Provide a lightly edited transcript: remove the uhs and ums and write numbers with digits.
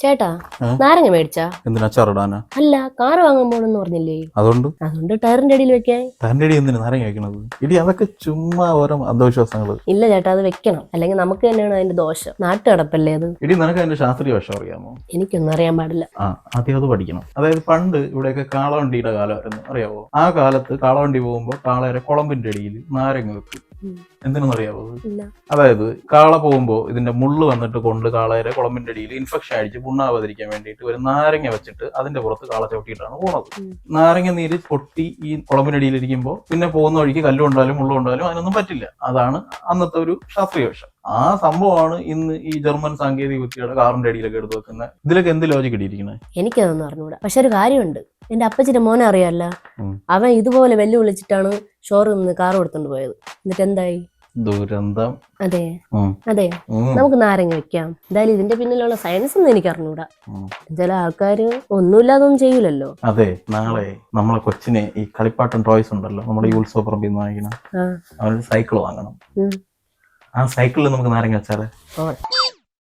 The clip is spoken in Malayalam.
ചേട്ടാ നാരങ്ങ മേടിച്ചാ? എന്തിനാ അച്ചാറിടാനാ? അല്ല, കാറ് വാങ്ങാൻ പോണെന്ന് പറഞ്ഞില്ലേ? അതുകൊണ്ട് ടയറിന്റെ അടിയിൽ വെക്കാൻ. ടയറിന്റെ അടി എന്തിനാ നാരങ്ങ വെക്കണത്? ഇടി അതൊക്കെ ചുമ്മാ ഓരോ അന്ധവിശ്വാസങ്ങള്. ഇല്ല ചേട്ടാ, അത് വെക്കണം, അല്ലെങ്കിൽ നമുക്ക് തന്നെയാണ് അതിന്റെ ദോഷം. നാട്ടു കിടപ്പല്ലേ അത്. ഇടി നിനക്ക് അതിന്റെ ശാസ്ത്രീയ വശം അറിയാമോ? എനിക്കൊന്നും അറിയാൻ പാടില്ല. ആദ്യം അത് പഠിക്കണം. അതായത് പണ്ട് ഇവിടെയൊക്കെ കാളവണ്ടിയുടെ കാലമായിരുന്നു, അറിയാവോ? ആ കാലത്ത് കാളവണ്ടി പോകുമ്പോ കാളയുടെ കുളമ്പിന്റെ അടിയിൽ നാരങ്ങ വെക്കും. എന്തിനെന്നറിയാവോ? അതായത് കാള പോകുമ്പോ ഇതിന്റെ മുള്ളു വന്നിട്ട് കൊണ്ട് കാളയുടെ കുളമ്പിന്റെ അടിയിൽ ഇൻഫെക്ഷൻ അടിച്ച് പുണ്ണാവാതിരിക്കാൻ വേണ്ടിയിട്ട് ഒരു നാരങ്ങ വെച്ചിട്ട് അതിന്റെ പുറത്ത് കാള ചവിട്ടിയിട്ടാണ് പോണത്. നാരങ്ങ നീര് പൊട്ടി ഈ കുളമ്പിന്റെ അടിയിൽ ഇരിക്കുമ്പോ പിന്നെ പോകുന്ന വഴിക്ക് കല്ലുകൊണ്ടാലും മുള്ളുകൊണ്ടാലും അതിനൊന്നും പറ്റില്ല. അതാണ് അന്നത്തെ ഒരു ശാസ്ത്രീയ വശം. ആ സംഭവമാണ് ഇന്ന് ഈ ജർമ്മൻ സാങ്കേതിക വിദ്യയുടെ കാറിന്റെ അടിയിലൊക്കെ എടുത്ത് വെക്കുന്നത്. ഇതിലൊക്കെ എന്ത് ലോജിക് ഇടിയിരിക്കുന്നത്? എനിക്കതൊന്നും അറിഞ്ഞൂടാ. പക്ഷെ ഒരു കാര്യമുണ്ട്, എന്റെ അപ്പച്ചിന്റെ മോനെ അറിയാല്ല, അവൻ ഇതുപോലെ വെല്ലുവിളിച്ചിട്ടാണ് ഷോറൂമിൽ നിന്ന് കാർ കൊടുത്തോണ്ട് പോയത്. എന്നിട്ട് എന്തായി? ദുരന്തം. അതെ അതെ, നമുക്ക് നാരങ്ങ വെക്കാം. എന്തായാലും ഇതിന്റെ പിന്നിലുള്ള സയൻസ് ഒന്നും എനിക്ക് അറിഞ്ഞൂടാ. ചില ആൾക്കാര് ഒന്നുമില്ലാതൊന്നും ചെയ്യൂലല്ലോ. അതെ, നാളെ നമ്മളെ കൊച്ചിനെ ഈ കളിപ്പാട്ടം ടോയ്സ് ഉണ്ടല്ലോ, നമ്മുടെ ഈ ഉത്സവപ്പറമ്പിൽ നിന്ന് വാങ്ങിക്കണം, അവനൊരു സൈക്കിൾ വാങ്ങണം. ആ സൈക്കിളിൽ നമുക്ക് നാരങ്ങ വെച്ചാലേ